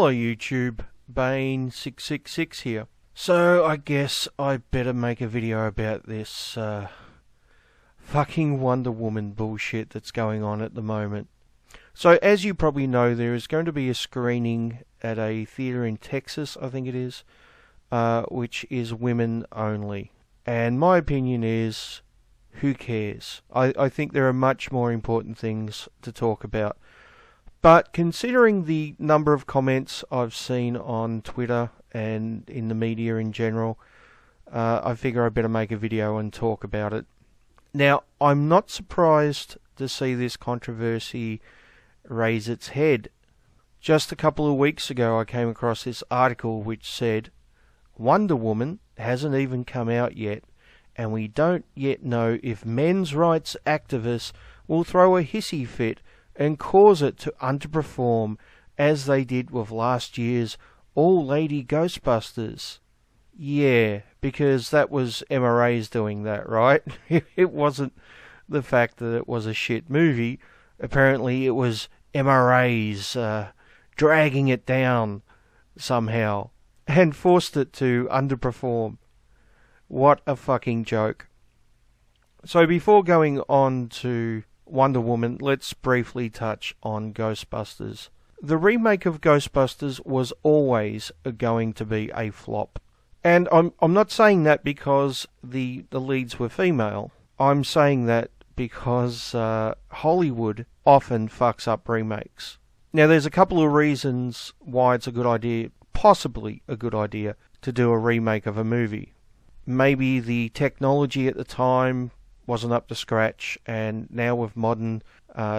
Hello YouTube, Bane666 here. So I guess I better make a video about this fucking Wonder Woman bullshit that's going on at the moment. So as you probably know, there is going to be a screening at a theatre in Texas, I think it is, which is women only. And my opinion is, who cares? I think there are much more important things to talk about. But considering the number of comments I've seen on Twitter and in the media in general, I figure I better make a video and talk about it. Now, I'm not surprised to see this controversy raise its head. Just a couple of weeks ago I came across this article which said, Wonder Woman hasn't even come out yet, and we don't yet know if men's rights activists will throw a hissy fit and cause it to underperform as they did with last year's all-lady Ghostbusters. Yeah, because that was Emma Ray's doing that, right? It wasn't the fact that it was a shit movie. Apparently it was Emma Ray's dragging it down somehow and forced it to underperform. What a fucking joke. So before going on to Wonder Woman, let's briefly touch on Ghostbusters. The remake of Ghostbusters was always going to be a flop. And I'm not saying that because the leads were female. I'm saying that because Hollywood often fucks up remakes. Now there's a couple of reasons why it's a good idea, possibly a good idea, to do a remake of a movie. Maybe the technology at the time wasn't up to scratch, and now with modern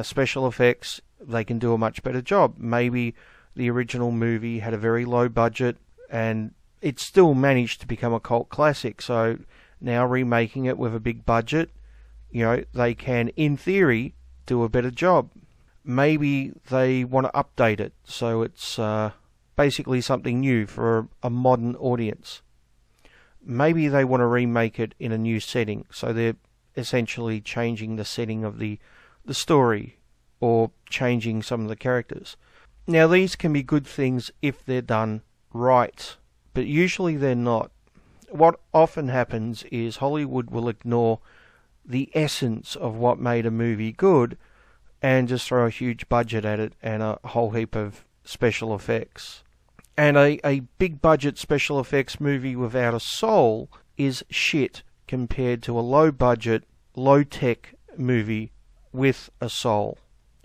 special effects they can do a much better job. Maybe the original movie had a very low budget and it still managed to become a cult classic, so now remaking it with a big budget, you know, they can, in theory, do a better job. Maybe they want to update it so it's basically something new for a modern audience. Maybe they want to remake it in a new setting, so they're essentially changing the setting of the story or changing some of the characters. Now these can be good things if they're done right, but usually they're not. What often happens is Hollywood will ignore the essence of what made a movie good and just throw a huge budget at it and a whole heap of special effects. And a big budget special effects movie without a soul is shit compared to a low budget, low tech movie with a soul.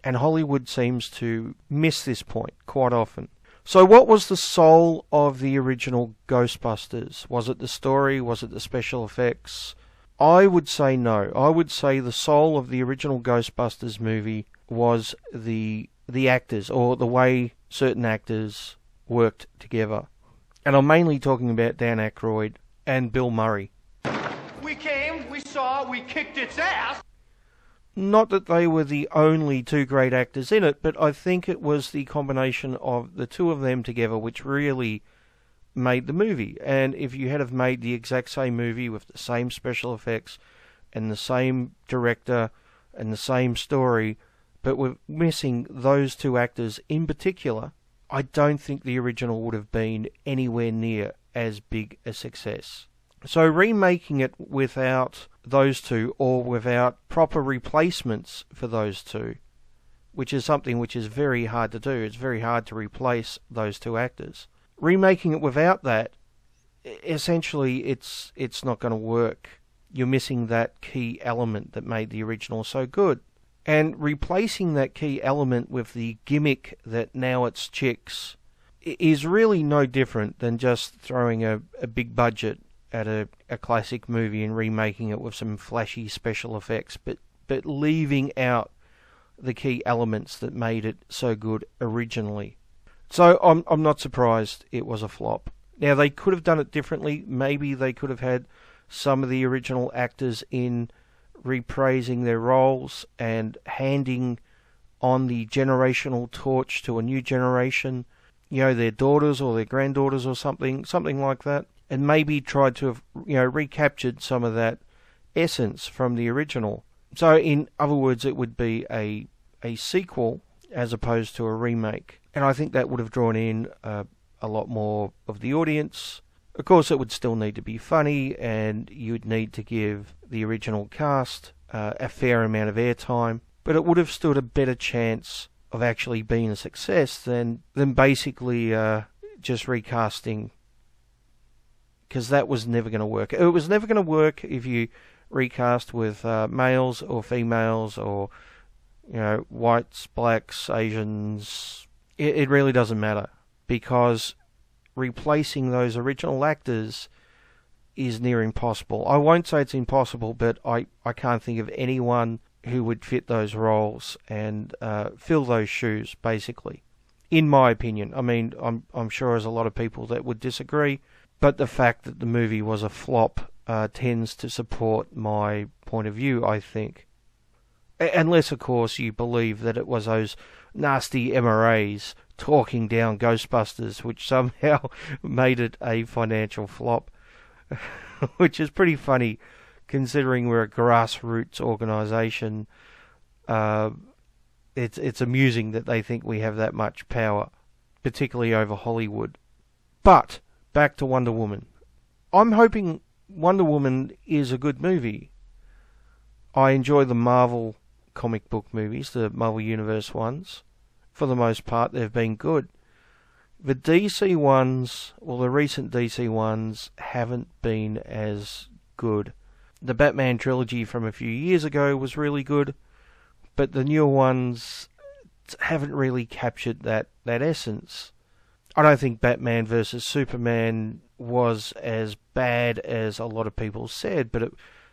And Hollywood seems to miss this point quite often. So what was the soul of the original Ghostbusters? Was it the story? Was it the special effects? I would say no. I would say the soul of the original Ghostbusters movie was the actors, or the way certain actors worked together. And I'm mainly talking about Dan Aykroyd and Bill Murray. We came, we saw, we kicked its ass! Not that they were the only two great actors in it, but I think it was the combination of the two of them together which really made the movie. And if you had have made the exact same movie with the same special effects and the same director and the same story, but we're missing those two actors in particular, I don't think the original would have been anywhere near as big a success. So remaking it without those two, or without proper replacements for those two, which is something which is very hard to do. It's very hard to replace those two actors. Remaking it without that, essentially it's not going to work. You're missing that key element that made the original so good. And replacing that key element with the gimmick that now it's chicks is really no different than just throwing a big budget at a classic movie and remaking it with some flashy special effects, but leaving out the key elements that made it so good originally. So I'm not surprised it was a flop. Now they could have done it differently. Maybe they could have had some of the original actors in reprising their roles and handing on the generational torch to a new generation, you know, their daughters or their granddaughters or something like that, and maybe tried to have, you know, recaptured some of that essence from the original. So in other words, it would be a sequel as opposed to a remake. And I think that would have drawn in a lot more of the audience. Of course, it would still need to be funny, and you'd need to give the original cast a fair amount of airtime. But it would have stood a better chance of actually being a success than basically just recasting, because that was never going to work. It was never going to work if you recast with males or females or, whites, blacks, Asians. It really doesn't matter, because replacing those original actors is near impossible. I won't say it's impossible, but I can't think of anyone who would fit those roles and fill those shoes, basically. In my opinion. I mean, I'm sure there's a lot of people that would disagree, but the fact that the movie was a flop tends to support my point of view, I think. Unless, of course, you believe that it was those nasty MRAs talking down Ghostbusters, which somehow made it a financial flop, which is pretty funny, considering we're a grassroots organisation. It's amusing that they think we have that much power, particularly over Hollywood. But, back to Wonder Woman. I'm hoping Wonder Woman is a good movie. I enjoy the Marvel comic book movies, the Marvel Universe ones. For the most part, they've been good. The DC ones, well, the recent DC ones, haven't been as good. The Batman trilogy from a few years ago was really good, but the newer ones haven't really captured that essence. I don't think Batman vs Superman was as bad as a lot of people said, but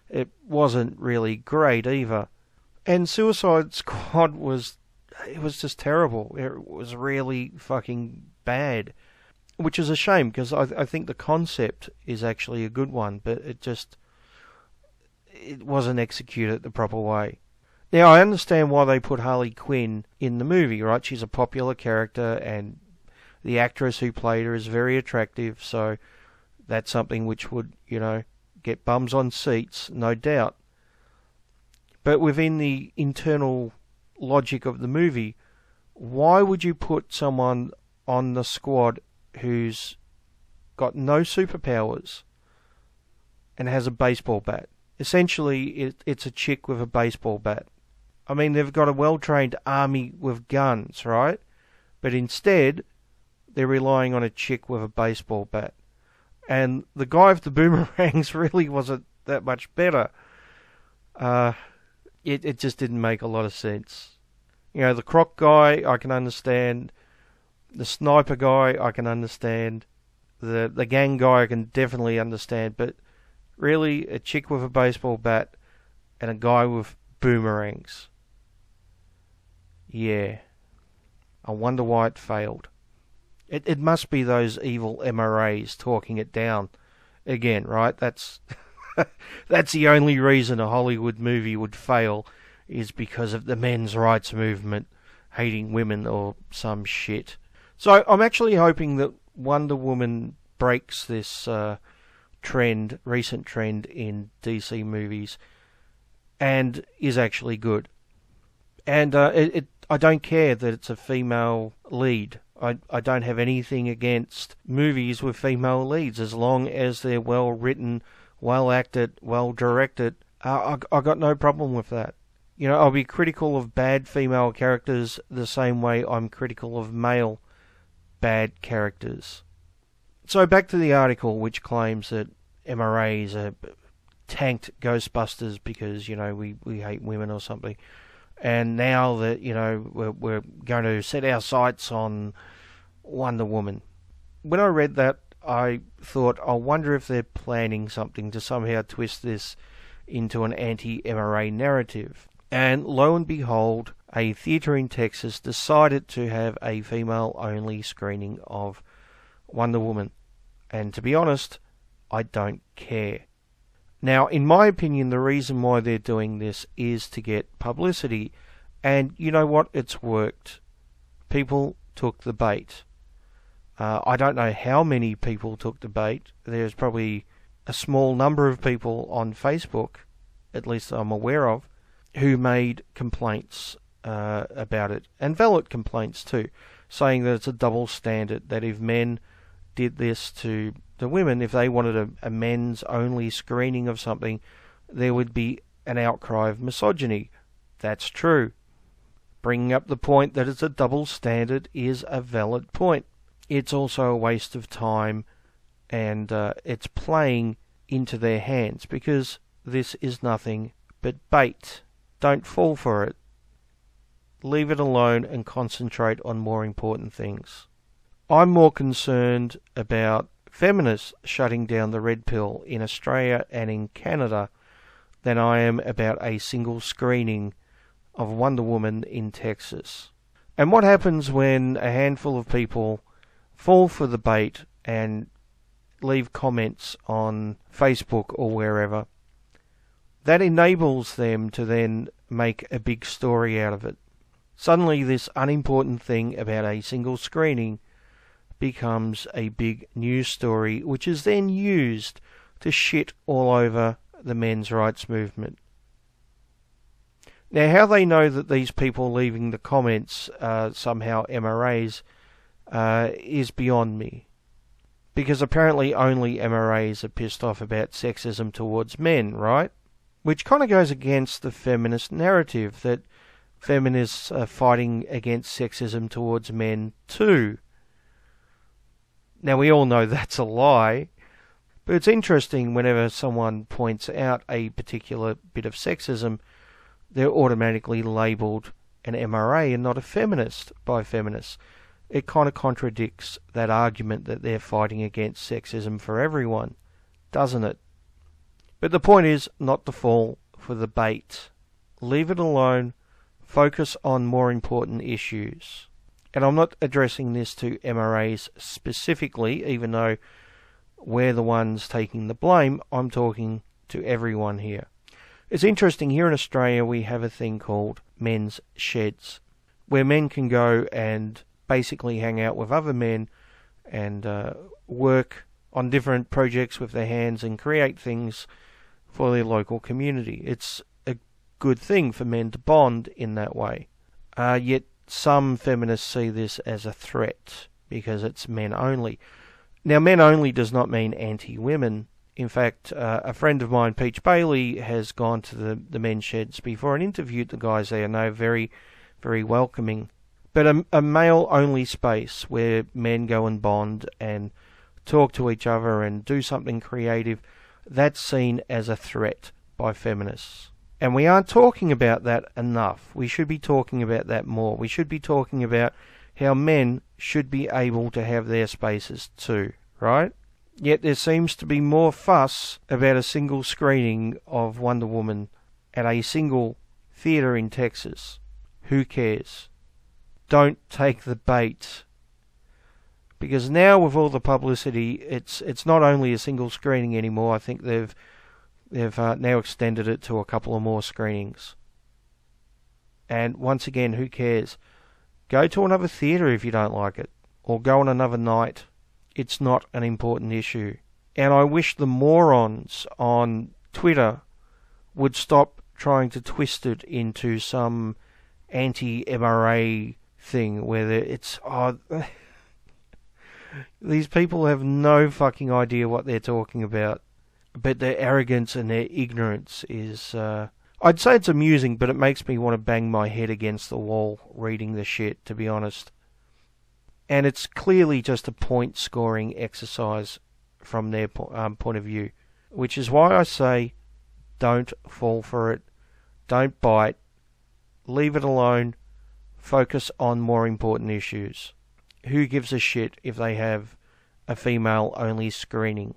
it wasn't really great either. And Suicide Squad was just terrible. It was really fucking bad, which is a shame, because I think the concept is actually a good one, but it wasn't executed the proper way. Now, I understand why they put Harley Quinn in the movie, right? She's a popular character, and the actress who played her is very attractive, so that's something which would, get bums on seats, no doubt. But within the internal logic of the movie, why would you put someone on the squad who's got no superpowers and has a baseball bat? Essentially, it's a chick with a baseball bat. I mean, they've got a well-trained army with guns, right? But instead, they're relying on a chick with a baseball bat. And the guy with the boomerangs really wasn't that much better. It just didn't make a lot of sense. The croc guy, I can understand. The sniper guy, I can understand. The gang guy, I can definitely understand. But really, a chick with a baseball bat and a guy with boomerangs. Yeah. I wonder why it failed. It must be those evil MRAs talking it down again, right? That's the only reason a Hollywood movie would fail, is because of the men's rights movement hating women or some shit. So I'm actually hoping that Wonder Woman breaks this recent trend in DC movies, and is actually good. And I don't care that it's a female lead. I don't have anything against movies with female leads, as long as they're well written, well acted, well directed. I got no problem with that. I'll be critical of bad female characters the same way I'm critical of male bad characters. So back to the article, which claims that MRAs tanked Ghostbusters because, we hate women or something. And now that, we're going to set our sights on Wonder Woman. When I read that, I thought, I wonder if they're planning something to somehow twist this into an anti-MRA narrative. And lo and behold, a theatre in Texas decided to have a female-only screening of Wonder Woman. And to be honest, I don't care. Now, in my opinion, the reason why they're doing this is to get publicity. And you know what? It's worked. People took the bait. I don't know how many people took the bait. There's probably a small number of people on Facebook, at least I'm aware of, who made complaints about it. And valid complaints too. saying that it's a double standard, that if men did this to the women, if they wanted a men's only screening of something, there would be an outcry of misogyny. That's true. Bringing up the point that it's a double standard is a valid point. It's also a waste of time, and it's playing into their hands, because this is nothing but bait. Don't fall for it. Leave it alone and concentrate on more important things. I'm more concerned about feminists shutting down the red pill in Australia and in Canada than I am about a single screening of Wonder Woman in Texas. And what happens when a handful of people fall for the bait and leave comments on Facebook or wherever? That enables them to then make a big story out of it. Suddenly this unimportant thing about a single screening becomes a big news story, which is then used to shit all over the men's rights movement. Now, how they know that these people leaving the comments are somehow MRAs is beyond me. Because apparently only MRAs are pissed off about sexism towards men, right? Which kind of goes against the feminist narrative that feminists are fighting against sexism towards men too. Now, we all know that's a lie, but it's interesting whenever someone points out a particular bit of sexism, they're automatically labelled an MRA and not a feminist by feminists. It kind of contradicts that argument that they're fighting against sexism for everyone, doesn't it? But the point is not to fall for the bait. Leave it alone. Focus on more important issues. And I'm not addressing this to MRAs specifically, even though we're the ones taking the blame. I'm talking to everyone here. It's interesting, here in Australia we have a thing called men's sheds, where men can go and basically hang out with other men and work on different projects with their hands and create things for their local community. It's a good thing for men to bond in that way. Yet some feminists see this as a threat because it's men only. Now, men only does not mean anti-women. In fact, a friend of mine, Peach Bailey, has gone to the men's sheds before and interviewed the guys there, and they're very, very welcoming. But a male-only space where men go and bond and talk to each other and do something creative, that's seen as a threat by feminists. And we aren't talking about that enough. We should be talking about that more. We should be talking about how men should be able to have their spaces too, right? Yet there seems to be more fuss about a single screening of Wonder Woman at a single theatre in Texas. Who cares? Don't take the bait. Because now with all the publicity, it's not only a single screening anymore. I think they've now extended it to a couple of more screenings. And once again, who cares? Go to another theatre if you don't like it, or go on another night. It's not an important issue. And I wish the morons on Twitter would stop trying to twist it into some anti-MRA thing where it's... these people have no fucking idea what they're talking about. But their arrogance and their ignorance is... I'd say it's amusing, but it makes me want to bang my head against the wall reading the shit, to be honest. And it's clearly just a point-scoring exercise from their point of view. Which is why I say, don't fall for it. Don't bite. Leave it alone. Focus on more important issues. Who gives a shit if they have a female-only screening?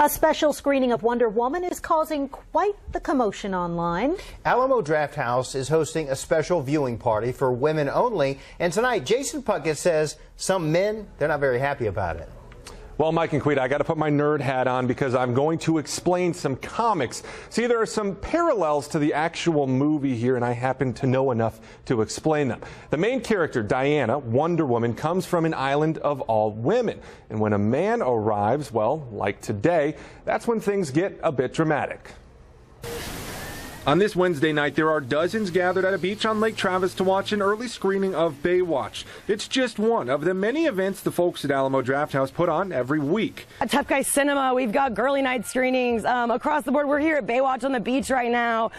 A special screening of Wonder Woman is causing quite the commotion online. Alamo Drafthouse is hosting a special viewing party for women only. And tonight, Jason Puckett says some men, they're not very happy about it. Well, Mike and Quita, I got to put my nerd hat on because I'm going to explain some comics. See, there are some parallels to the actual movie here, and I happen to know enough to explain them. The main character, Diana, Wonder Woman, comes from an island of all women. And when a man arrives, well, like today, that's when things get a bit dramatic. On this Wednesday night, there are dozens gathered at a beach on Lake Travis to watch an early screening of Baywatch. It's just one of the many events the folks at Alamo Drafthouse put on every week. At Tough Guy Cinema, we've got girly night screenings across the board. We're here at Baywatch on the beach right now.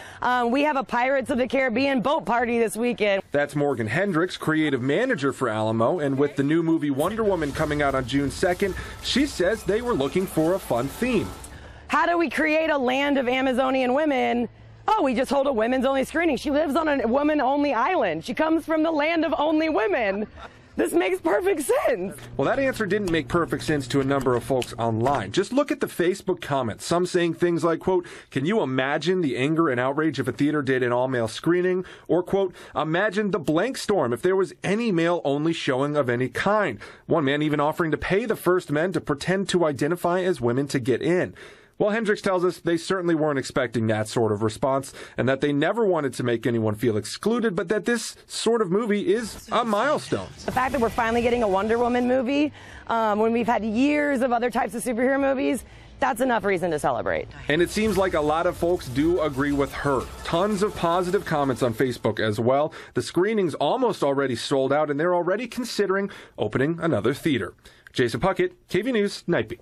We have a Pirates of the Caribbean boat party this weekend. That's Morgan Hendricks, creative manager for Alamo, and with the new movie Wonder Woman coming out on June 2nd, she says they were looking for a fun theme. How do we create a land of Amazonian women? Oh, we just hold a women's only screening. She lives on a woman-only island. She comes from the land of only women. This makes perfect sense. Well, that answer didn't make perfect sense to a number of folks online. Just look at the Facebook comments. Some saying things like, quote, can you imagine the anger and outrage if a theater did an all-male screening? Or, quote, imagine the blank storm if there was any male-only showing of any kind. One man even offering to pay the first men to pretend to identify as women to get in. Well, Hendricks tells us they certainly weren't expecting that sort of response and that they never wanted to make anyone feel excluded, but that this sort of movie is a milestone. The fact that we're finally getting a Wonder Woman movie when we've had years of other types of superhero movies, that's enough reason to celebrate. And it seems like a lot of folks do agree with her. Tons of positive comments on Facebook as well. The screening's almost already sold out and they're already considering opening another theater. Jason Puckett, KV News, Night Beat.